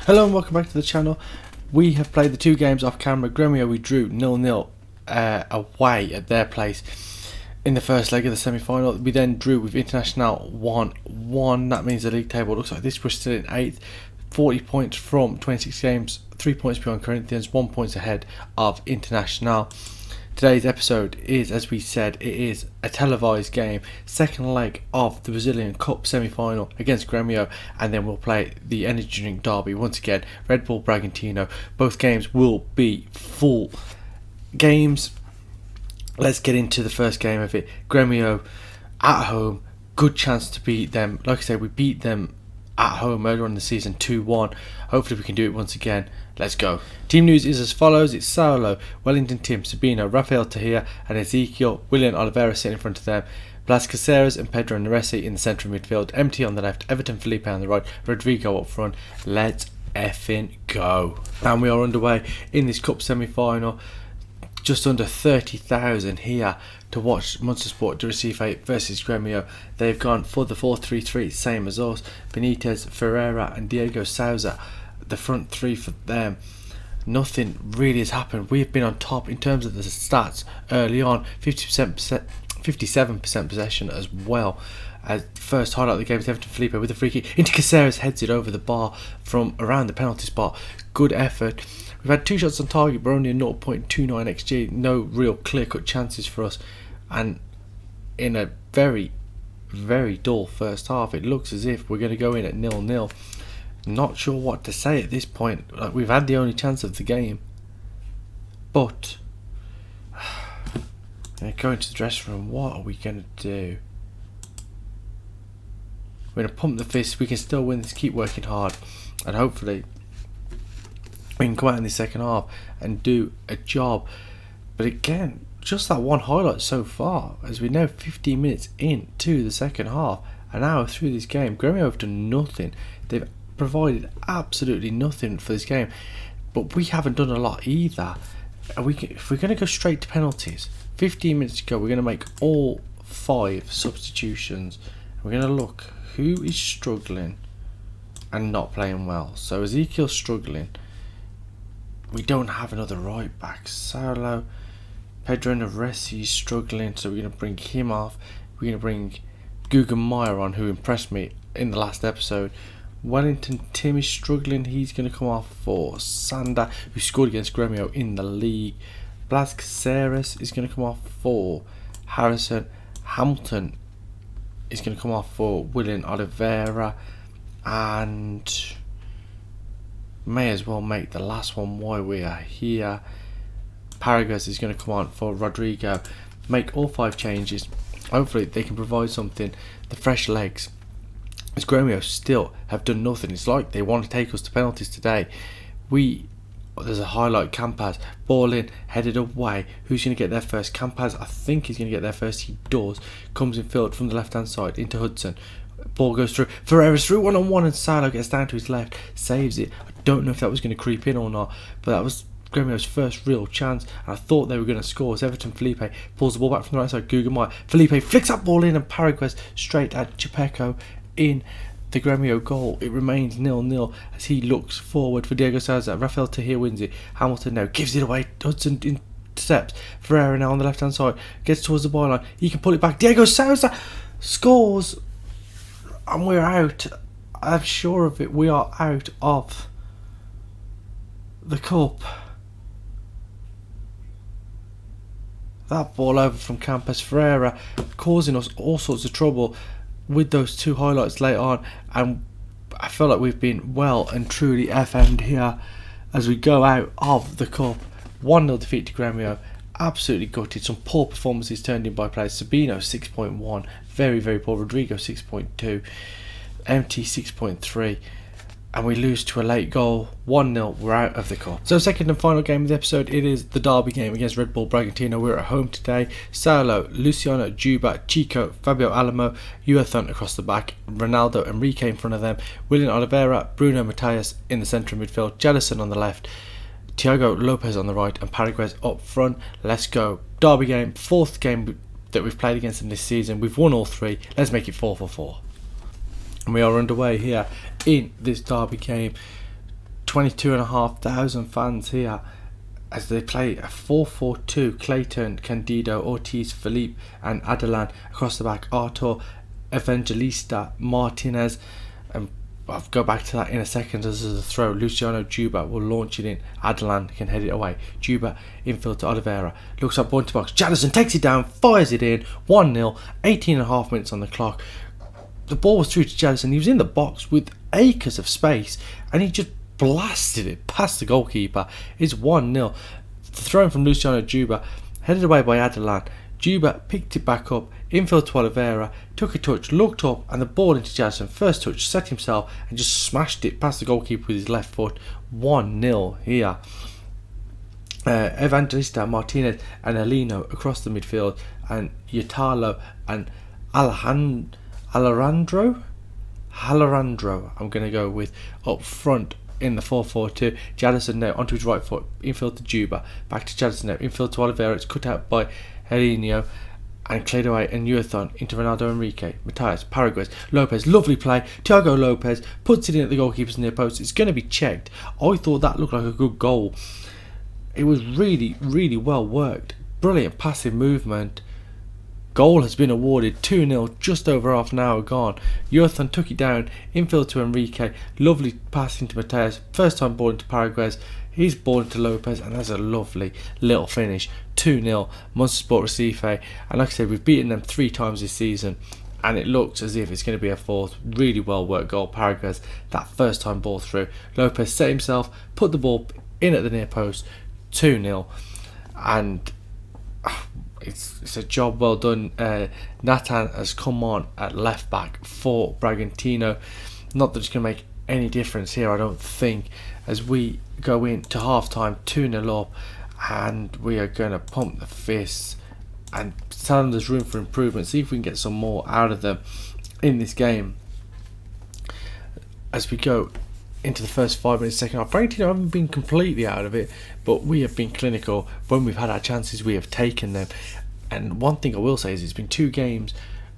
Hello and welcome back to the channel. We have played the two games off camera. Gremio we drew 0-0 away at their place in the first leg of the semi-final. We then drew with International 1-1. That means the league table looks like this. We're still in 8th, 40 points from 26 games, 3 points behind Corinthians, 1 point ahead of International. Today's episode is, as we said, it is a televised game, second leg of the Brazilian Cup semi-final against Gremio, and then we'll play the Energy Drink Derby once again, Red Bull Bragantino. Both games will be full games. Let's get into the first game of it. Gremio at home, good chance to beat them. Like I said, we beat them at home earlier in the season 2-1. Hopefully we can do it once again. Let's go. Team news is as follows. It's Saulo, Wellington, Tim, Sabino, Rafael Tahir and Ezekiel, William Oliveira sitting in front of them, Blas Caceres and Pedro Neresi in the centre of midfield, MT on the left, Everton Felipe on the right, Rodrigo up front. Let's effing go. And we are underway in this cup semi-final. Just under 30,000 here to watch Monstersport de Recife versus Gremio. They've gone for the 4-3-3, same as us. Benitez, Ferreira and Diego Souza, the front three for them. Nothing really has happened. We've been on top in terms of the stats early on. 57% possession as well. As first highlight of the game is Everton Felipe with a free kick into Caceres, heads it over the bar from around the penalty spot. Good effort. We've had 2 shots on target, but only a 0.29 XG. No real clear-cut chances for us. And in a very, very dull first half, it looks as if we're going to go in at 0-0. Not sure what to say at this point. Like, we've had the only chance of the game. But going to the dressing room, what are we going to do? We're going to pump the fist. We can still win this. Keep working hard. And hopefully we can come out in the second half and do a job. But again, just that one highlight so far, as we're now 15 minutes into the second half, an hour through this game. Gremio have done nothing. They've provided absolutely nothing for this game, but we haven't done a lot either. And if we're going to go straight to penalties, 15 minutes ago, we're going to make all 5 substitutions. We're going to look who is struggling and not playing well. So Ezekiel's struggling. We don't have another right back. Saulo, Pedro Neresi is struggling, so we're going to bring him off. We're going to bring Guggenmeier on, who impressed me in the last episode. Wellington Tim is struggling. He's going to come off for Sander, who scored against Gremio in the league. Blas Caceres is going to come off for Harrison. Hamilton is going to come off for William Oliveira. And may as well make the last one while we are here. Paraguas is going to come on for Rodrigo. Make all 5 changes. Hopefully they can provide something. The fresh legs, as Gremio still have done nothing. It's like they want to take us to penalties today. There's a highlight. Campaz, ball in, headed away. Who's going to get there first? Campaz, I think he's going to get there first. He does. Comes in field from the left hand side into Hudson. Ball goes through. Ferreira's through 1-on-1 and Saulo gets down to his left. Saves it. I don't know if that was going to creep in or not, but that was Gremio's first real chance, and I thought they were going to score. As Everton Felipe pulls the ball back from the right side. Guggenmeier. Felipe flicks that ball in, and Paraguas straight at Chepeco in the Gremio goal. It remains 0-0 as he looks forward for Diego Souza. Rafael Tahir wins it. Hamilton now gives it away. Hudson intercepts. Ferreira now on the left hand side gets towards the byline. He can pull it back. Diego Souza scores, and we're out. I'm sure of it. We are out of the cup. That ball over from Campos. Ferreira causing us all sorts of trouble with those 2 highlights late on, and I feel like we've been well and truly FM'd here as we go out of the cup. 1-0 defeat to Gremio. Absolutely gutted. Some poor performances turned in by players. Sabino 6.1, very, very poor. Rodrigo 6.2, MT 6.3, and we lose to a late goal. 1-0, we're out of the cup. So second and final game of the episode, it is the derby game against Red Bull Bragantino. We're at home today. Saulo, Luciano, Juba, Chico, Fabio Alamo, Uathon across the back, Ronaldo, Enrique in front of them, William Oliveira, Bruno Matias in the centre of midfield, Jellison on the left, Thiago Lopez on the right, and Paraguas up front. Let's go. Derby game, 4th game that we've played against them this season. We've won all 3. Let's make it 4-4-4. And we are underway here in this derby game. 22,500 fans here as they play a 4-4-2. Clayton, Candido, Ortiz, Felipe and Adelan across the back. Artur, Evangelista, Martinez, and I'll go back to that in a second as a throw. Luciano Juba will launch it in. Adelan can head it away. Juba infield to Oliveira. Looks up point to box. Jadison takes it down, fires it in. 1-0, 18.5 minutes on the clock. The ball was through to Jadison. He was in the box with acres of space and he just blasted it past the goalkeeper. It's 1-0. The throw from Luciano Juba, headed away by Adelan. Juba picked it back up, infield to Oliveira, took a touch, looked up, and the ball into Jadison. First touch, set himself, and just smashed it past the goalkeeper with his left foot. 1-0 here. Evangelista, Martinez, and Alino across the midfield, and Yatalo and Alejandro, I'm going to go with up front in the 4-4-2. Jadison now onto his right foot, infield to Juba, back to Jadison now, infield to Oliveira. It's cut out by Helinho and cleared away, and Uthon into Ronaldo Enrique, Matthias, Paraguez, Lopez, lovely play. Thiago Lopez puts it in at the goalkeeper's near post. It's going to be checked. I thought that looked like a good goal. It was really, really well worked. Brilliant passive movement. Goal has been awarded. 2-0, just over half an hour gone. Uthon took it down, infield to Enrique, lovely pass into Matthias, first time ball into Paraguez. He's ball into Lopez, and that's a lovely little finish. 2-0, Monstersport Recife. And like I said, we've beaten them 3 times this season, and it looks as if it's going to be a 4th. Really well worked goal. Paraguez, that first time ball through. Lopez set himself, put the ball in at the near post. 2-0, and it's a job well done. Nathan has come on at left back for Bragantino. Not that it's going to make any difference here, I don't think, as we go into half time 2-0 up, and we are going to pump the fists and tell them there's room for improvement, see if we can get some more out of them in this game as we go into the first 5 minutes second half. Bragantino haven't been completely out of it, but we have been clinical. When we've had our chances, we have taken them. And one thing I will say is it's been 2 games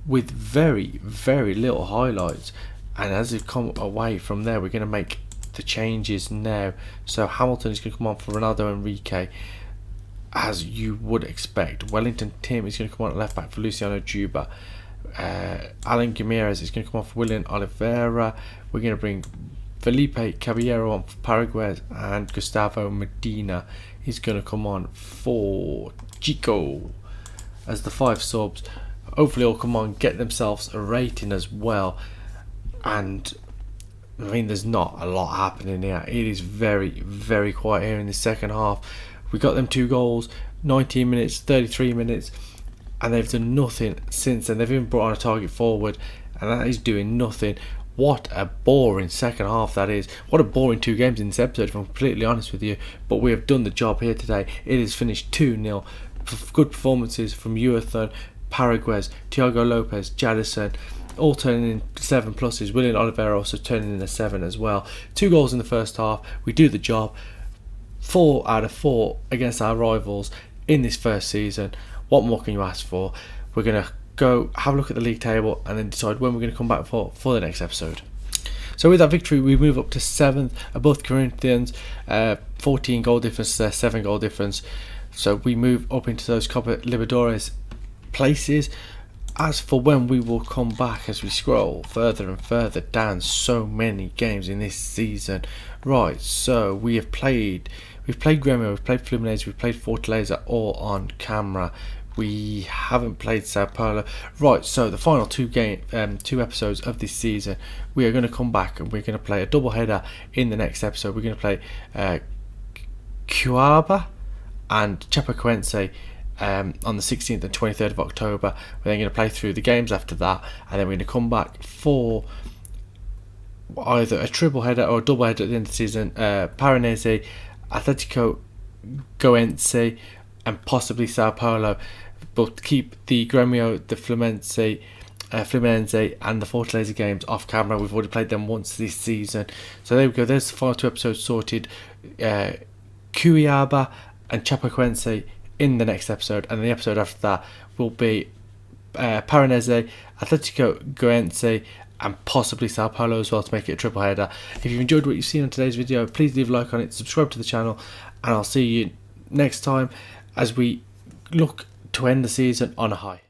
with very, very little highlights, and as we come away from there, we're going to make the changes now. So Hamilton is going to come on for Ronaldo Enrique, as you would expect. Wellington Tim is going to come on at left back for Luciano Juba. Alan Guimaraes is going to come on for William Oliveira. We're going to bring Felipe Caballero on for Paraguay, and Gustavo Medina is going to come on for Chico as the 5 subs. Hopefully all come on, get themselves a rating as well. And I mean, there's not a lot happening here. It is very, very quiet here in the second half. We got them 2 goals, 19 minutes, 33 minutes, and they've done nothing since then. They've even brought on a target forward, and that is doing nothing. What a boring second half that is. What a boring 2 games in this episode, if I'm completely honest with you. But we have done the job here today. It is finished 2-0. Good performances from Uthon, Paraguez, Thiago Lopez, Jadison, all turning in 7 pluses. William Oliveira also turning in a 7 as well. 2 goals in the first half. We do the job. 4 out of 4 against our rivals in this first season. What more can you ask for? We're going to go have a look at the league table and then decide when we're going to come back for the next episode. So with that victory, we move up to 7th above Corinthians. 14 goal difference, 7 goal difference. So we move up into those Copa Libertadores places. As for when we will come back, as we scroll further and further down, so many games in this season. Right, so we've played Grêmio, we've played Fluminense, we've played Fortaleza, all on camera. We haven't played Sao Paulo. Right, so the final 2 episodes of this season, we are going to come back and we're going to play a double header in the next episode. We're going to play Cuiabá and Chapecoense on the 16th and 23rd of October. We're then going to play through the games after that, and then we're going to come back for either a triple header or a double header at the end of the season. Paranese, Atletico Goense, and possibly Sao Paulo, but keep the Grêmio, the Fluminense and the Fortaleza games off camera. We've already played them once this season. So there we go, there's the final 2 episodes sorted. Cuiabá and Chapecoense in the next episode, and the episode after that will be Paranese, Atletico Goense and possibly Sao Paulo as well to make it a triple header. If you've enjoyed what you've seen on today's video, please leave a like on it, subscribe to the channel, and I'll see you next time as we look to end the season on a high.